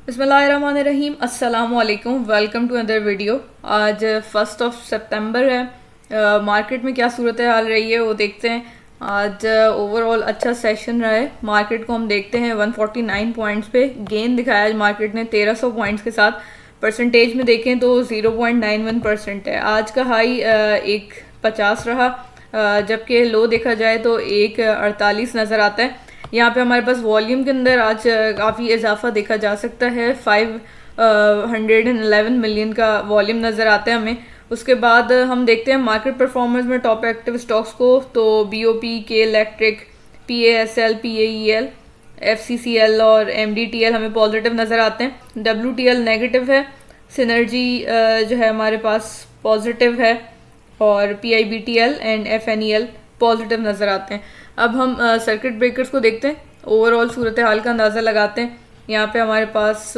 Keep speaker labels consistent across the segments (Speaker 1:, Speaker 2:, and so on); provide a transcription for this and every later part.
Speaker 1: बिस्मिल्लाहिर्रहमानिर्रहीम अस्सलाम वालेकुम। Welcome to other video. आज 1 सितंबर है। मार्केट में क्या सूरत हाल रही है वो देखते हैं। आज ओवरऑल अच्छा सेशन रहा है। मार्केट को हम देखते हैं 149 पॉइंट्स पे गेन दिखाया आज मार्केट ने 1300 पॉइंट्स के साथ। परसेंटेज में देखें तो 0.91% है। आज का हाई 150 रहा, जबकि लो देखा जाए तो 148 नज़र आता है। यहाँ पे हमारे पास वॉल्यूम के अंदर आज काफ़ी इजाफा देखा जा सकता है। 511 मिलियन का वॉल्यूम नज़र आता है हमें। उसके बाद हम देखते हैं मार्केट परफॉर्मेंस में टॉप एक्टिव स्टॉक्स को, तो BOP, के इलेक्ट्रिक, PASL, PAEL, FCCL और MDTL हमें पॉजिटिव नज़र आते हैं। WTL नेगेटिव है। सिनर्जी जो है हमारे पास पॉजिटिव है और PIBTL एंड FNEL पॉजिटिव नज़र आते हैं। अब हम सर्किट ब्रेकर्स को देखते हैं, ओवरऑल सूरत हाल का अंदाज़ा लगाते हैं। यहाँ पे हमारे पास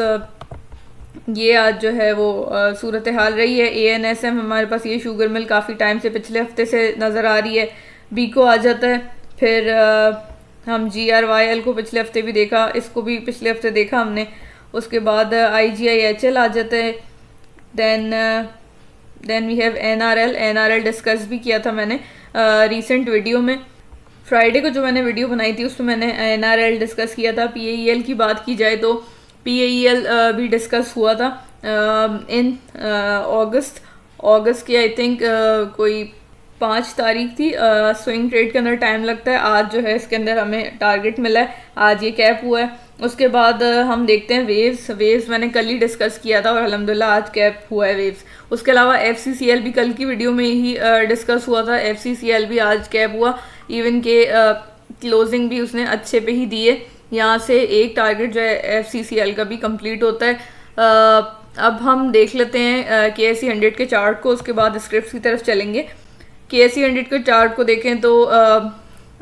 Speaker 1: ये आज जो है वो सूरत हाल रही है। ANSM हमारे पास ये शुगर मिल काफ़ी टाइम से पिछले हफ्ते से नज़र आ रही है। BICO आ जाता है। फिर हम GRYL को पिछले हफ्ते भी देखा, इसको भी पिछले हफ्ते देखा हमने। उसके बाद IGIHL आ जाता है। Then we have NRL discuss भी किया था मैंने रिसेंट वीडियो में। फ्राइडे को जो मैंने वीडियो बनाई थी उसमें मैंने NRL डिस्कस किया था। PAEL की बात की जाए तो PAEL भी डिस्कस हुआ था इन अगस्त की आई थिंक कोई 5 तारीख थी। स्विंग ट्रेड के अंदर टाइम लगता है। आज जो है इसके अंदर हमें टारगेट मिला है, आज ये कैप हुआ है। उसके बाद हम देखते हैं वेव्स मैंने कल ही डिस्कस किया था और अल्हम्दुलिल्लाह आज कैप हुआ है वेव्स। उसके अलावा FCCL भी कल की वीडियो में ही डिस्कस हुआ था। FCCL भी आज कैप हुआ। इवन के क्लोजिंग भी उसने अच्छे पे ही दी है। यहाँ से एक टारगेट जो है FCCL का भी कंप्लीट होता है। अब हम देख लेते हैं KSE 100 के चार्ट को, उसके बाद स्क्रिप्ट्स की तरफ चलेंगे। KSE 100 के चार्ट को देखें तो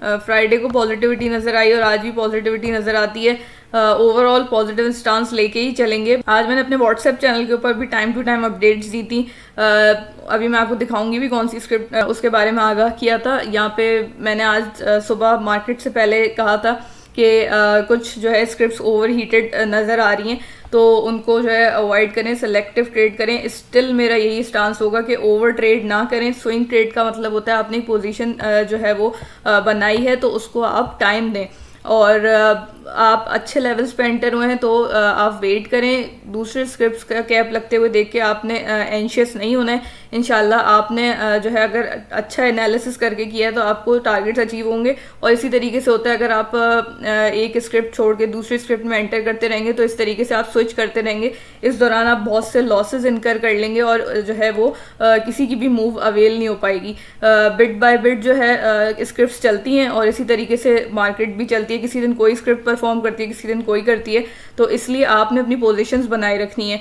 Speaker 1: फ्राइडे को पॉजिटिविटी नज़र आई और आज भी पॉजिटिविटी नज़र आती है। ओवरऑल पॉजिटिव स्टांस लेके ही चलेंगे। आज मैंने अपने व्हाट्सएप चैनल के ऊपर भी टाइम टू टाइम अपडेट्स दी थी। अभी मैं आपको दिखाऊंगी भी कौन सी स्क्रिप्ट, उसके बारे में आगाह किया था। यहाँ पे मैंने आज सुबह मार्केट से पहले कहा था कि कुछ जो है स्क्रिप्ट्स ओवर हीटेड नज़र आ रही हैं तो उनको जो है अवॉइड करें, सेलेक्टिव ट्रेड करें। स्टिल मेरा यही स्टांस होगा कि ओवर ट्रेड ना करें। स्विंग ट्रेड का मतलब होता है आपने पोजीशन जो है वो बनाई है तो उसको आप टाइम दें और आप अच्छे लेवल्स पे एंटर हुए हैं तो आप वेट करें। दूसरे स्क्रिप्ट्स का कैप लगते हुए देख के आपने एंशियस नहीं होना है। इंशाल्लाह आपने जो है अगर अच्छा एनालिसिस करके किया है तो आपको टारगेट्स अचीव होंगे। और इसी तरीके से होता है अगर आप एक स्क्रिप्ट छोड़ के दूसरी स्क्रिप्ट में एंटर करते रहेंगे तो इस तरीके से आप स्विच करते रहेंगे। इस दौरान आप बहुत से लॉसेज इनकर कर लेंगे और जो है वो किसी की भी मूव अवेल नहीं हो पाएगी। बिट बाय बिट जो है स्क्रिप्ट्स चलती हैं और इसी तरीके से मार्केट भी चलती है। किसी दिन कोई स्क्रिप्ट परफॉर्म करती है, किसी दिन कोई करती है, तो इसलिए आपने अपनी पोजीशंस बनाए रखनी है।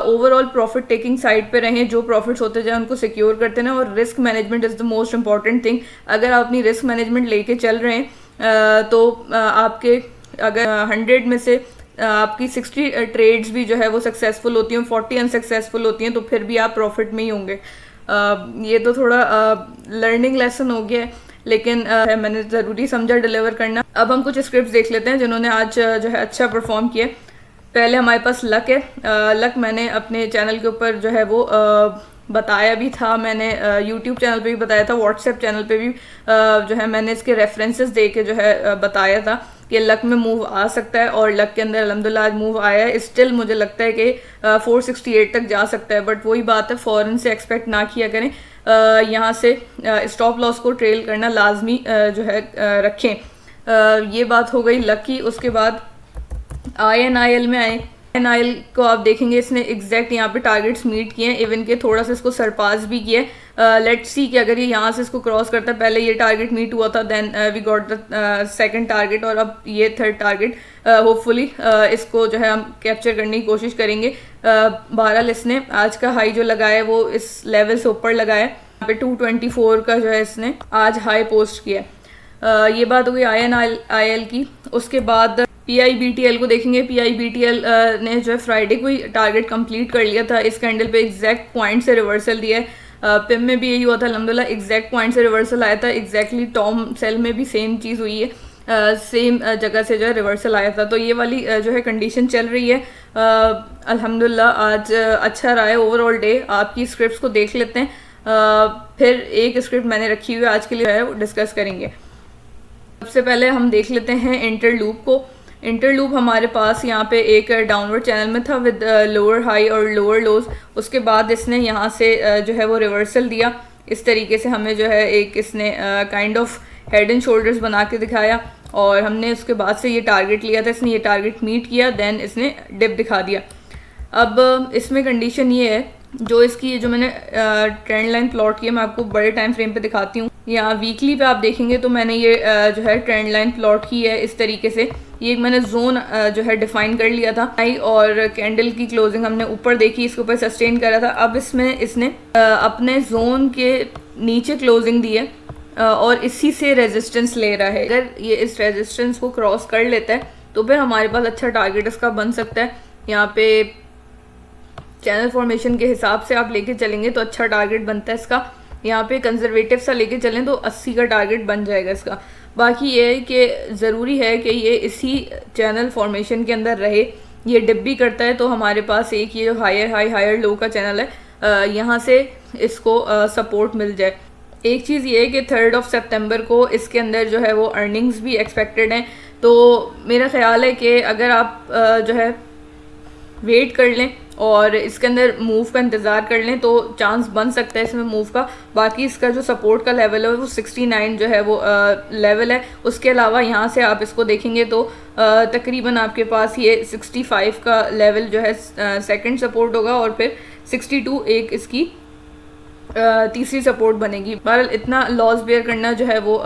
Speaker 1: ओवरऑल प्रॉफिट टेकिंग साइड पे रहें, जो प्रॉफिट्स होते जाए उनको सिक्योर करते रहें और risk management is the most important thing. अगर आप अपनी रिस्क मैनेजमेंट लेके चल रहे हैं तो आपके अगर 100 में से आपकी 60 ट्रेड्स भी जो है वो सक्सेसफुल होती हैं, 40 अनसक्सेसफुल होती हैं, तो फिर भी आप प्रॉफिट में ही होंगे। ये तो थोड़ा लर्निंग लेसन हो गया है, लेकिन मैंने ज़रूरी समझा डिलीवर करना। अब हम कुछ स्क्रिप्ट्स देख लेते हैं जिन्होंने आज जो है अच्छा परफॉर्म किया। पहले हमारे पास लक है। लक मैंने अपने चैनल के ऊपर जो है वो बताया भी था, मैंने यूट्यूब चैनल पे भी बताया था, व्हाट्सएप चैनल पे भी जो है मैंने इसके रेफरेंसेस दे के जो है बताया था कि लक में मूव आ सकता है और लक के अंदर अल्हम्दुलिल्लाह आज मूव आया है। स्टिल मुझे लगता है कि 468 तक जा सकता है, बट वही बात है फ़ौरन से एक्सपेक्ट ना किया करें। यहाँ से स्टॉप लॉस को ट्रेल करना लाजमी जो है रखें। ये बात हो गई लक की। उसके बाद INIL में आए। INIL को आप देखेंगे इसने एग्जैक्ट यहाँ पे टारगेट्स मीट किए हैं, इवन के थोड़ा सा इसको सरपास भी किए। लेट्स सी कि अगर ये यहाँ से इसको क्रॉस करता है, पहले ये टारगेट मीट हुआ था, then we got the second target और अब ये थर्ड टारगेट। होपफुली इसको जो है हम कैप्चर करने की कोशिश करेंगे। बहरहाल इसने आज का हाई जो लगाया है वो इस लेवल से ऊपर लगाया है। यहाँ पे 224 का जो है इसने आज हाई पोस्ट किया है। ये बात हो गई INIL की। उसके बाद PIBTL को देखेंगे। PIBTL ने जो है फ्राइडे को ही टारगेट कंप्लीट कर लिया था। इस कैंडल पे एग्जैक्ट पॉइंट से रिवर्सल दिया है। पिम में भी यही हुआ था, अल्हम्दुलिल्लाह एग्जैक्ट पॉइंट से रिवर्सल आया था। एग्जैक्टली टॉम सेल में भी सेम चीज़ हुई है। सेम जगह से जो है रिवर्सल आया था। तो ये वाली जो है कंडीशन चल रही है। अल्हम्दुलिल्लाह आज अच्छा रहा है ओवरऑल डे। आपकी स्क्रिप्ट्स को देख लेते हैं, फिर एक स्क्रिप्ट मैंने रखी हुई है आज के लिए है वो डिस्कस करेंगे। सबसे पहले हम देख लेते हैं इंटरलूप को। इंटरलूप हमारे पास यहाँ पे एक डाउनवर्ड चैनल में था विद लोअर हाई और लोअर लोज। उसके बाद इसने यहाँ से जो है वो रिवर्सल दिया। इस तरीके से हमें जो है एक इसने kind of head and shoulders बना के दिखाया और हमने उसके बाद से ये टारगेट लिया था। इसने ये टारगेट मीट किया, देन इसने डिप दिखा दिया। अब इसमें कंडीशन ये है, जो इसकी जो मैंने ट्रेंड लाइन प्लॉट की है मैं आपको बड़े टाइम फ्रेम पे दिखाती हूँ। यहाँ वीकली पे आप देखेंगे तो मैंने ये जो है ट्रेंड लाइन प्लॉट की है इस तरीके से। ये मैंने जोन जो है डिफाइन कर लिया था और कैंडल की क्लोजिंग हमने ऊपर देखी, इसके ऊपर सस्टेन करा था। अब इसमें इसने अपने जोन के नीचे क्लोजिंग दी है और इसी से रेजिस्टेंस ले रहा है। अगर ये इस रेजिस्टेंस को क्रॉस कर लेता है तो फिर हमारे पास अच्छा टारगेट इसका बन सकता है। यहाँ पे चैनल फॉर्मेशन के हिसाब से आप लेके चलेंगे तो अच्छा टारगेट बनता है इसका। यहाँ पे कंजर्वेटिव सा लेके चलें तो 80 का टारगेट बन जाएगा इसका। बाकी ये है कि ज़रूरी है कि ये इसी चैनल फॉर्मेशन के अंदर रहे। ये डिप भी करता है तो हमारे पास एक ये जो हायर हाई हायर लो का चैनल है यहाँ से इसको सपोर्ट मिल जाए। एक चीज़ ये है कि 3 सितंबर को इसके अंदर जो है वो अर्निंग्स भी एक्सपेक्टेड हैं, तो मेरा ख्याल है कि अगर आप जो है वेट कर लें और इसके अंदर मूव का इंतज़ार कर लें तो चांस बन सकता है इसमें मूव का। बाकी इसका जो सपोर्ट का लेवल है वो 69 जो है वो लेवल है। उसके अलावा यहाँ से आप इसको देखेंगे तो तकरीबन आपके पास ये 65 का लेवल जो है सेकंड सपोर्ट होगा और फिर 62 एक इसकी तीसरी सपोर्ट बनेगी। बहरहाल इतना लॉस बेयर करना जो है वो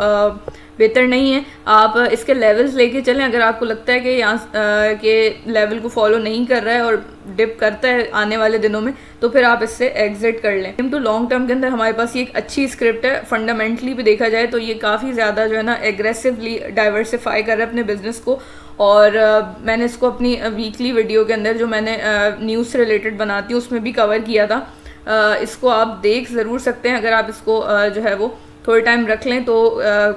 Speaker 1: बेहतर नहीं है। आप इसके लेवल्स लेके चलें। अगर आपको लगता है कि यहाँ के लेवल को फॉलो नहीं कर रहा है और डिप करता है आने वाले दिनों में तो फिर आप इससे एग्जिट कर लें। तो लॉन्ग टर्म के अंदर हमारे पास ये एक अच्छी स्क्रिप्ट है। फंडामेंटली भी देखा जाए तो ये काफ़ी ज़्यादा जो है ना एग्रेसिवली डाइवर्सिफाई कर रहा है अपने बिजनेस को। और मैंने इसको अपनी वीकली वीडियो के अंदर जो मैंने न्यूज़ से रिलेटेड बनाती हूँ उसमें भी कवर किया था। इसको आप देख ज़रूर सकते हैं। अगर आप इसको जो है वो थोड़े टाइम रख लें तो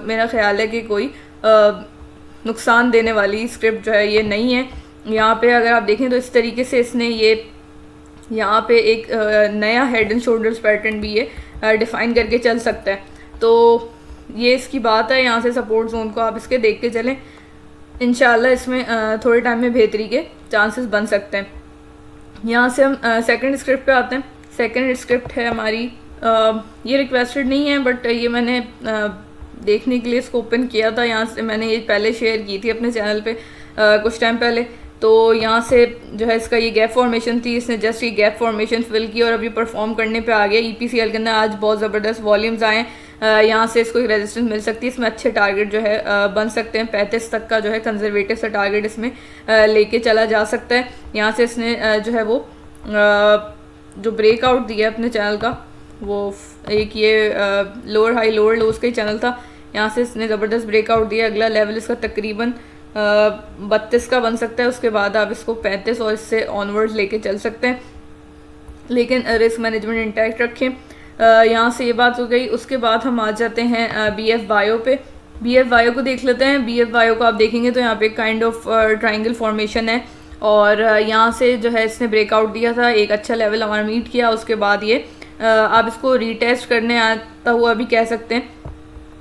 Speaker 1: मेरा ख्याल है कि कोई नुकसान देने वाली स्क्रिप्ट जो है ये नहीं है। यहाँ पे अगर आप देखें तो इस तरीके से इसने ये यहाँ पे एक नया हेड एंड शोल्डर्स पैटर्न भी ये डिफ़ाइन करके चल सकता है। तो ये इसकी बात है। यहाँ से सपोर्ट जोन को आप इसके देख के चलें, इंशाल्लाह इसमें थोड़े टाइम में बेहतरी के चांसेस बन सकते हैं। यहाँ से हम सेकंड स्क्रिप्ट पे आते हैं। सेकंड स्क्रिप्ट है हमारी, ये रिक्वेस्टेड नहीं है बट ये मैंने देखने के लिए इसको ओपन किया था। यहाँ से मैंने ये पहले शेयर की थी अपने चैनल पे कुछ टाइम पहले। तो यहाँ से जो है इसका ये गैप फॉर्मेशन थी, इसने जस्ट ये गैप फॉर्मेशन फिल की और अभी परफॉर्म करने पे आ गया। EPCL के अंदर आज बहुत ज़बरदस्त वॉल्यूम्स आए हैं। यहाँ से इसको एक रेजिस्टेंस मिल सकती है, इसमें अच्छे टारगेट जो है बन सकते हैं। 35 तक का जो है कंजर्वेटिव सा टारगेट इसमें लेके चला जा सकता है। यहाँ से इसने जो है वो जो ब्रेकआउट दिया अपने चैनल का वो एक ये लोअर हाई लोअर लोज का ही चैनल था। यहाँ से इसने ज़बरदस्त ब्रेकआउट दिया। अगला लेवल इसका तकरीबन 32 का बन सकता है। उसके बाद आप इसको 35 और इससे ऑनवर्ड्स लेके चल सकते हैं, लेकिन रिस्क मैनेजमेंट इंटैक्ट रखें। यहाँ से ये बात हो गई। उसके बाद हम आ जाते हैं BF बायो पे। BF बायो को देख लेते हैं। BF बायो को आप देखेंगे तो यहाँ पे काइंड ऑफ ट्राइंगल फॉर्मेशन है और यहाँ से जो है इसने ब्रेकआउट दिया था, एक अच्छा लेवल हमारा मीट किया। उसके बाद ये आप इसको रीटेस्ट करने आता हुआ भी कह सकते हैं।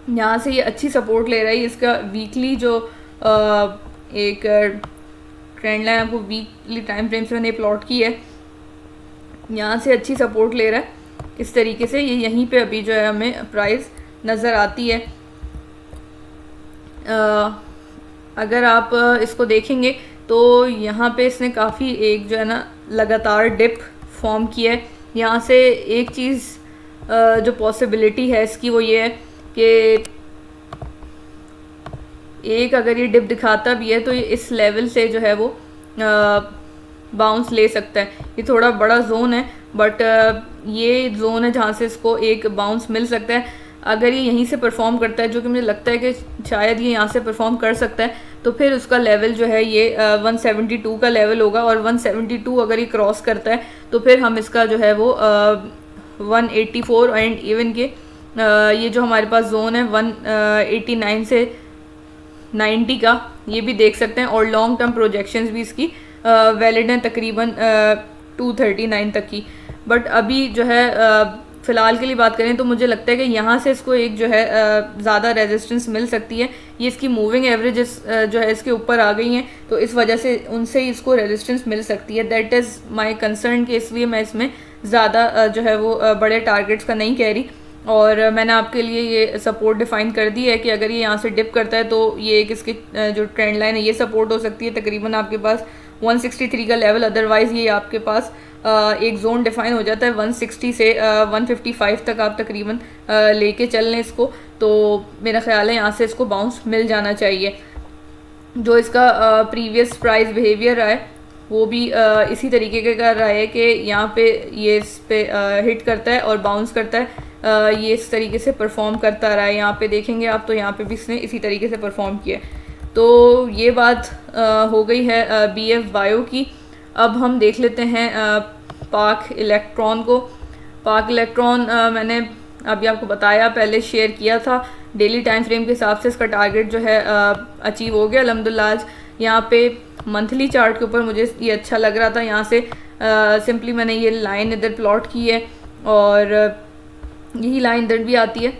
Speaker 1: यहाँ से ये अच्छी सपोर्ट ले रहा है। इसका वीकली जो एक ट्रेंड लाइन आपको वीकली टाइम फ्रेम से मैंने प्लॉट की है, यहाँ से अच्छी सपोर्ट ले रहा है इस तरीके से। ये यहीं पे अभी जो है हमें प्राइस नज़र आती है। अगर आप इसको देखेंगे तो यहाँ पे इसने काफ़ी एक जो है ना लगातार डिप फॉर्म किया है। यहाँ से एक चीज़ जो पॉसिबिलिटी है इसकी वो ये है कि एक अगर ये डिप दिखाता भी है तो ये इस लेवल से जो है वो बाउंस ले सकता है। ये थोड़ा बड़ा जोन है बट ये जोन है जहाँ से इसको एक बाउंस मिल सकता है। अगर ये यहीं से परफॉर्म करता है, जो कि मुझे लगता है कि शायद ये यहाँ से परफॉर्म कर सकता है, तो फिर उसका लेवल जो है ये 172 का लेवल होगा। और 172 अगर ये क्रॉस करता है तो फिर हम इसका जो है वो 184 एंड इवन के ये जो हमारे पास जोन है 189 से 90 का, ये भी देख सकते हैं। और लॉन्ग टर्म प्रोजेक्शंस भी इसकी वैलिड हैं तकरीबन 239 तक की। बट अभी जो है फ़िलहाल के लिए बात करें तो मुझे लगता है कि यहाँ से इसको एक जो है ज़्यादा रेजिस्टेंस मिल सकती है। ये इसकी मूविंग एवरेजेस जो है इसके ऊपर आ गई हैं, तो इस वजह से उनसे ही इसको रेजिस्टेंस मिल सकती है। दैट इज़ माय कंसर्न कि इसलिए मैं इसमें ज़्यादा जो है वो बड़े टारगेट्स का नहीं कह रही। और मैंने आपके लिए ये सपोर्ट डिफ़ाइन कर दी है कि अगर ये यहाँ से डिप करता है तो ये एक इसकी जो ट्रेंड लाइन है ये सपोर्ट हो सकती है तकरीबन आपके पास 163 का लेवल। अदरवाइज़ ये आपके पास एक जोन डिफाइन हो जाता है 160 से 155 तक आप तकरीबन लेके चल लें इसको, तो मेरा ख्याल है यहाँ से इसको बाउंस मिल जाना चाहिए। जो इसका प्रीवियस प्राइस बिहेवियर रहा है वो भी इसी तरीके का कर रहा है कि यहाँ पे ये इस पे हिट करता है और बाउंस करता है। ये इस तरीके से परफॉर्म करता रहा है। यहाँ पे देखेंगे आप तो यहाँ पे भी इसने इसी तरीके से परफॉर्म किया। तो ये बात हो गई है BF बायो की। अब हम देख लेते हैं पाक इलेक्ट्रॉन को। पाक इलेक्ट्रॉन मैंने अभी आपको बताया, पहले शेयर किया था। डेली टाइम फ्रेम के हिसाब से इसका टारगेट जो है अचीव हो गया अल्हम्दुलिल्लाह। आज यहाँ पे मंथली चार्ट के ऊपर मुझे ये अच्छा लग रहा था। यहाँ से सिंपली मैंने ये लाइन इधर प्लॉट की है और यही लाइन इधर भी आती है।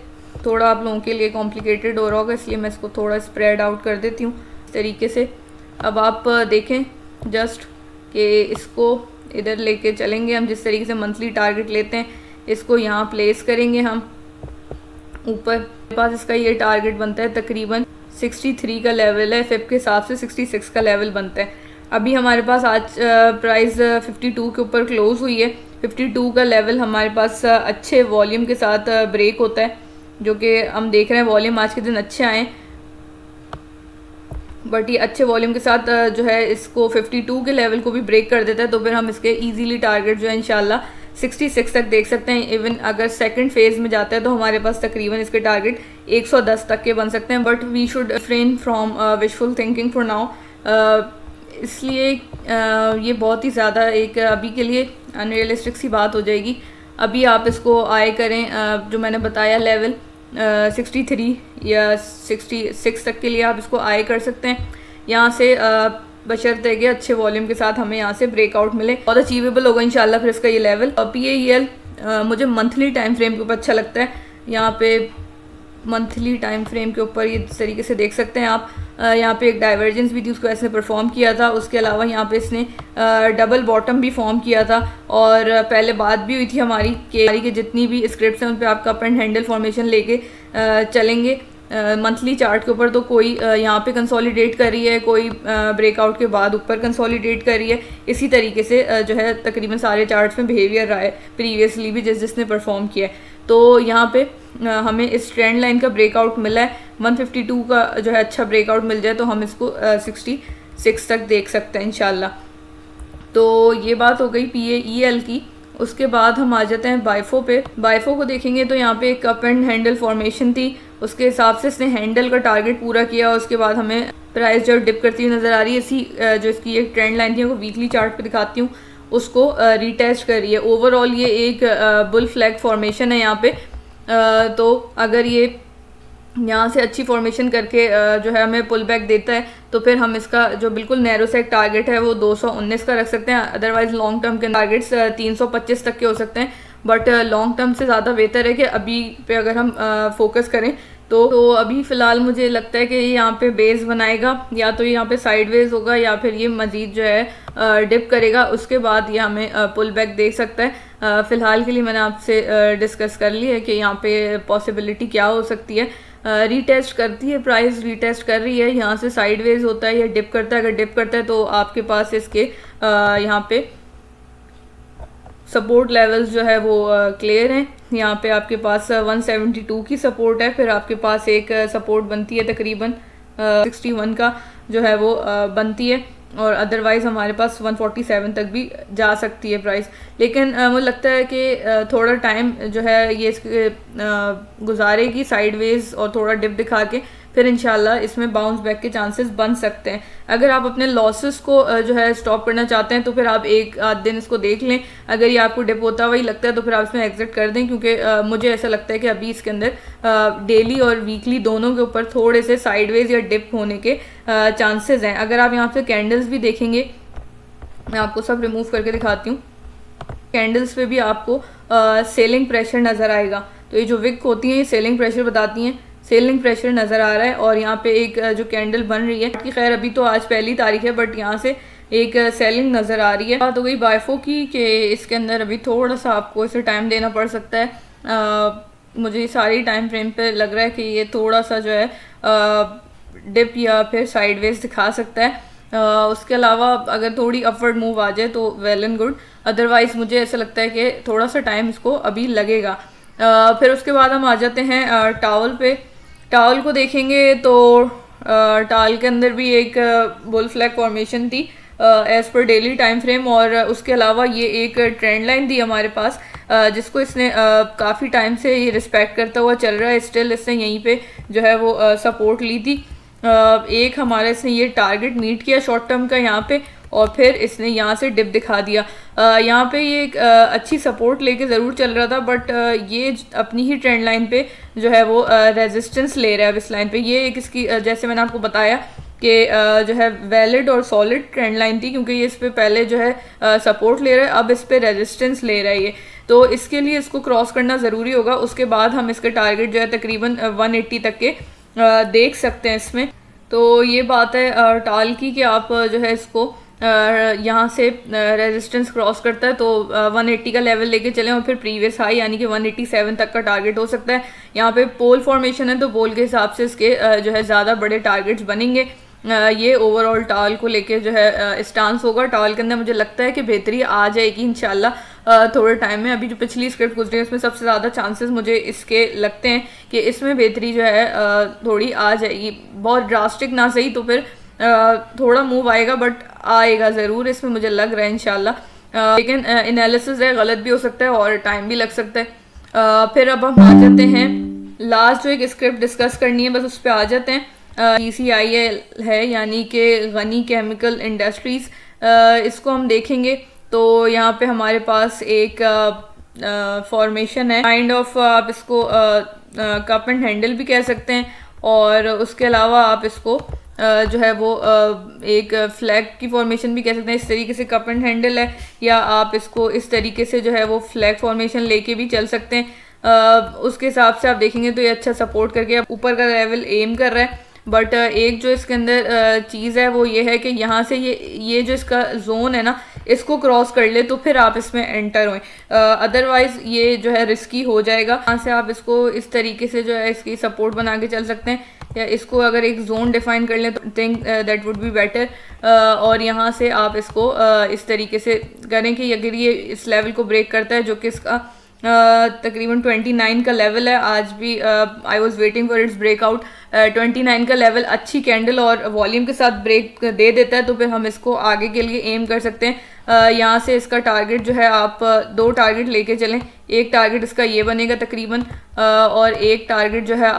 Speaker 1: थोड़ा आप लोगों के लिए कॉम्प्लिकेटेड हो रहा होगा, इसलिए मैं इसको थोड़ा स्प्रेड आउट कर देती हूँ इस तरीके से। अब आप देखें जस्ट कि इसको इधर लेके चलेंगे हम, जिस तरीके से मंथली टारगेट लेते हैं इसको यहाँ प्लेस करेंगे हम ऊपर। मेरे पास इसका ये टारगेट बनता है तकरीबन 63 का लेवल है, फिप के हिसाब से 66 का लेवल बनता है। अभी हमारे पास आज प्राइस 52 के ऊपर क्लोज हुई है। 52 का लेवल हमारे पास अच्छे वॉल्यूम के साथ ब्रेक होता है, जो कि हम देख रहे हैं वॉल्यूम आज के दिन अच्छे आए। बट ये अच्छे वॉल्यूम के साथ जो है इसको 52 के लेवल को भी ब्रेक कर देता है, तो फिर हम इसके इजीली टारगेट जो है इंशाल्लाह 66 तक देख सकते हैं। इवन अगर सेकंड फेज़ में जाता है तो हमारे पास तकरीबन इसके टारगेट 110 तक के बन सकते हैं। But we should refrain from wishful thinking for now. इसलिए ये बहुत ही ज़्यादा एक अभी के लिए अनरियलिस्टिक सी बात हो जाएगी। अभी आप इसको आए करें जो मैंने बताया लेवल 63 या 66 तक के लिए आप इसको आए कर सकते हैं। यहाँ से बशर्ते कि अच्छे वॉल्यूम के साथ हमें यहाँ से ब्रेकआउट मिले, बहुत अचीवेबल होगा इंशाल्लाह फिर इसका ये लेवल। और PAEL मुझे मंथली टाइम फ्रेम के ऊपर अच्छा लगता है। यहाँ पे मंथली टाइम फ्रेम के ऊपर ये इस तरीके से देख सकते हैं आप। यहाँ पे एक डाइवर्जेंस भी थी, उसको ऐसे परफॉर्म किया था। उसके अलावा यहाँ पे इसने डबल बॉटम भी फॉर्म किया था। और पहले बात भी हुई थी हमारी कि जितनी भी स्क्रिप्ट्स हैं उन पर आप कप एंड हैंडल फॉर्मेशन लेके चलेंगे मंथली चार्ट के ऊपर। तो कोई यहाँ पे कंसोलिडेट कर रही है, कोई ब्रेकआउट के बाद ऊपर कंसोलिडेट कर रही है। इसी तरीके से जो है तकरीबन सारे चार्ट्स में बिहेवियर रहा है प्रीवियसली भी जिसने परफॉर्म किया है। तो यहाँ पे हमें इस ट्रेंड लाइन का ब्रेकआउट मिला है। 152 का जो है अच्छा ब्रेकआउट मिल जाए तो हम इसको 66 तक देख सकते हैं इंशाल्लाह। तो ये बात हो गई PAEL की। उसके बाद हम आ जाते हैं बाइफो पे। बाइफो को देखेंगे तो यहाँ पे एक कप एंड हैंडल फॉर्मेशन थी, उसके हिसाब से इसने हैंडल का टारगेट पूरा किया। उसके बाद हमें प्राइस जो डिप करती हुई नज़र आ रही है। इसी जो इसकी एक ट्रेंड लाइन थी वो वीकली चार्ट पे दिखाती हूँ, उसको रीटेस्ट कर रही है। ओवरऑल ये एक बुल फ्लैग फॉर्मेशन है यहाँ पे। तो अगर ये यहाँ से अच्छी फॉर्मेशन करके जो है हमें पुल बैक देता है तो फिर हम इसका जो बिल्कुल नैरो सेक टारगेट है वो 219 का रख सकते हैं। अदरवाइज लॉन्ग टर्म के टारगेट्स 325 तक के हो सकते हैं। बट लॉन्ग टर्म से ज़्यादा बेहतर है कि अभी पे अगर हम फोकस करें तो अभी फ़िलहाल मुझे लगता है कि यहाँ पे बेस बनाएगा, या तो यहाँ पे साइडवेज होगा या फिर ये मज़ीद जो है डिप करेगा। उसके बाद ये हमें पुल बैक दे सकता है। फ़िलहाल के लिए मैंने आपसे डिस्कस कर ली है कि यहाँ पे पॉसिबिलिटी क्या हो सकती है। रीटेस्ट करती है प्राइस, रीटेस्ट कर रही है। यहाँ से साइडवेज होता है या डिप करता है। अगर डिप करता है तो आपके पास इसके यहाँ पे सपोर्ट लेवल्स जो है वो क्लियर हैं। यहाँ पे आपके पास 172 की सपोर्ट है, फिर आपके पास एक सपोर्ट बनती है तकरीबन 61 का जो है वो बनती है। और अदरवाइज़ हमारे पास 147 तक भी जा सकती है प्राइस। लेकिन मुझे लगता है कि थोड़ा टाइम जो है ये इसके गुजारेगी साइडवेज और थोड़ा डिप दिखा के, फिर इंशाल्लाह इसमें बाउंस बैक के चांसेस बन सकते हैं। अगर आप अपने लॉसेस को जो है स्टॉप करना चाहते हैं तो फिर आप एक आध दिन इसको देख लें। अगर ये आपको डिप होता हुआ ही लगता है तो फिर आप इसमें एग्जिट कर दें, क्योंकि मुझे ऐसा लगता है कि अभी इसके अंदर डेली और वीकली दोनों के ऊपर थोड़े से साइडवेज या डिप होने के चांसेस हैं। अगर आप यहाँ पे कैंडल्स भी देखेंगे मैं आपको सब रिमूव करके दिखाती हूँ। कैंडल्स पे भी आपको सेलिंग प्रेशर नज़र आएगा। तो ये जो विक होती हैं ये सेलिंग प्रेशर बताती हैं, सेलिंग प्रेशर नज़र आ रहा है। और यहाँ पे एक जो कैंडल बन रही है कि खैर अभी तो आज पहली तारीख है, बट यहाँ से एक सेलिंग नज़र आ रही है। बात हो गई बाइफो की कि इसके अंदर अभी थोड़ा सा आपको इसे टाइम देना पड़ सकता है। मुझे सारी टाइम फ्रेम पे लग रहा है कि ये थोड़ा सा जो है डिप या फिर साइडवेज दिखा सकता है। उसके अलावा अगर थोड़ी अपवर्ड मूव आ जाए तो वेल एंड गुड, अदरवाइज़ मुझे ऐसा लगता है कि थोड़ा सा टाइम इसको अभी लगेगा। फिर उसके बाद हम आ जाते हैं टावल पे। टावल को देखेंगे तो टावल के अंदर भी एक बुल फ्लैग फॉर्मेशन थी as per daily time frame, और उसके अलावा ये एक ट्रेंड लाइन थी हमारे पास जिसको इसने काफ़ी टाइम से ये रिस्पेक्ट करता हुआ चल रहा है। स्टिल इसने यहीं पे जो है वो सपोर्ट ली थी। एक हमारे इसने ये टारगेट मीट किया शॉर्ट टर्म का यहाँ पे, और फिर इसने यहाँ से डिप दिखा दिया। यहाँ पे ये एक अच्छी सपोर्ट लेके ज़रूर चल रहा था, बट ये अपनी ही ट्रेंड लाइन पे जो है वो रेजिस्टेंस ले रहा है अब इस लाइन पे। ये एक इसकी जैसे मैंने आपको बताया कि जो है वैलिड और सॉलिड ट्रेंड लाइन थी, क्योंकि ये इस पे पहले जो है सपोर्ट ले रहा है, अब इस पे रेजिस्टेंस ले रहा है ये। तो इसके लिए इसको क्रॉस करना ज़रूरी होगा। उसके बाद हम इसके टारगेट जो है तकरीबन 180 तक के देख सकते हैं इसमें। तो ये बात है टाल की कि आप जो है इसको यहाँ से रेजिस्टेंस क्रॉस करता है तो 180 का लेवल लेके चलें, और फिर प्रीवियस हाई यानी कि 187 तक का टारगेट हो सकता है। यहाँ पे पोल फॉर्मेशन है तो पोल के हिसाब से इसके जो है ज़्यादा बड़े टारगेट्स बनेंगे। ये ओवरऑल टाल को लेके जो है स्टांस होगा। टाल के अंदर मुझे लगता है कि बेहतरी आ जाएगी इंशाल्लाह थोड़े टाइम में। अभी जो पिछली स्क्रिप्ट गुजरी है उसमें सबसे ज़्यादा चांसेस मुझे इसके लगते हैं कि इसमें बेहतरी जो है थोड़ी आ जाएगी। बहुत ड्रास्टिक ना सही तो फिर थोड़ा मूव आएगा, बट आएगा ज़रूर, इसमें मुझे लग रहा है इंशाल्लाह। लेकिन एनालिसिस है, गलत भी हो सकता है और टाइम भी लग सकता है। फिर अब हम आ जाते हैं लास्ट जो एक स्क्रिप्ट डिस्कस करनी है, बस उस पर आ जाते हैं। GCIL है यानी कि गनी केमिकल इंडस्ट्रीज़। इसको हम देखेंगे तो यहाँ पे हमारे पास एक फॉर्मेशन है काइंड ऑफ, आप इसको कप एंड हैंडल भी कह सकते हैं, और उसके अलावा आप इसको जो है वो एक फ्लैग की फॉर्मेशन भी कह सकते हैं। इस तरीके से कप एंड हैंडल है, या आप इसको इस तरीके से जो है वो फ्लैग फॉर्मेशन लेके भी चल सकते हैं। उसके हिसाब से आप देखेंगे तो ये अच्छा सपोर्ट करके ऊपर का लेवल एम कर रहा है। बट एक जो इसके अंदर चीज़ है वो ये है कि यहाँ से ये जो इसका जोन है ना, इसको क्रॉस कर ले तो फिर आप इसमें एंटर होएं, अदरवाइज़ ये जो है रिस्की हो जाएगा। यहाँ से आप इसको इस तरीके से जो है इसकी सपोर्ट बना के चल सकते हैं, या इसको अगर एक जोन डिफाइन कर लें तो think that would be better. और यहाँ से आप इसको इस तरीके से करें कि अगर ये इस लेवल को ब्रेक करता है जो कि इसका तकरीबन 29 का लेवल है। आज भी I was waiting for its breakout. 29 का लेवल अच्छी कैंडल और वॉल्यूम के साथ ब्रेक दे देता है तो फिर हम इसको आगे के लिए एम कर सकते हैं। यहाँ से इसका टारगेट जो है आप दो टारगेट लेके चलें। एक टारगेट इसका ये बनेगा तकरीबन, और एक टारगेट जो है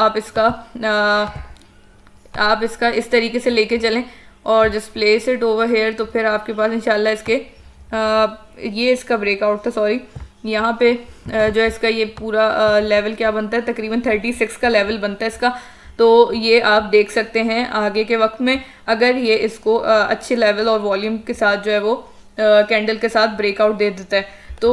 Speaker 1: आप इसका इस तरीके से लेके चलें और just place it over here. तो फिर आपके पास इंशाल्लाह इसके ये इसका ब्रेकआउट था, सॉरी, यहाँ पे जो है इसका ये पूरा लेवल क्या बनता है, तकरीबन 36 का लेवल बनता है इसका। तो ये आप देख सकते हैं आगे के वक्त में अगर ये इसको अच्छे लेवल और वॉल्यूम के साथ जो है वो कैंडल के साथ ब्रेकआउट दे देता है। तो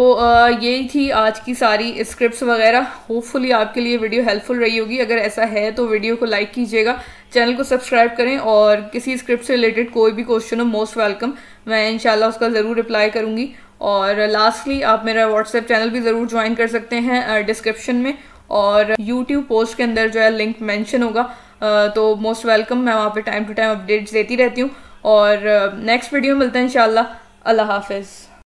Speaker 1: यही थी आज की सारी स्क्रिप्ट्स वगैरह। होपफुली आपके लिए वीडियो हेल्पफुल रही होगी। अगर ऐसा है तो वीडियो को लाइक कीजिएगा, चैनल को सब्सक्राइब करें, और किसी स्क्रिप्ट से रिलेटेड कोई भी क्वेश्चन हो मोस्ट वेलकम, मैं इंशाल्लाह उसका ज़रूर रिप्लाई करूँगी। और लास्टली आप मेरा व्हाट्सएप चैनल भी ज़रूर ज्वाइन कर सकते हैं डिस्क्रिप्शन में, और यूट्यूब पोस्ट के अंदर जो है लिंक मेंशन होगा। तो मोस्ट वेलकम, मैं वहाँ पे टाइम टू टाइम अपडेट्स देती रहती हूँ। और नेक्स्ट वीडियो में मिलते हैं इंशाल्लाह। अल्लाह हाफिज़।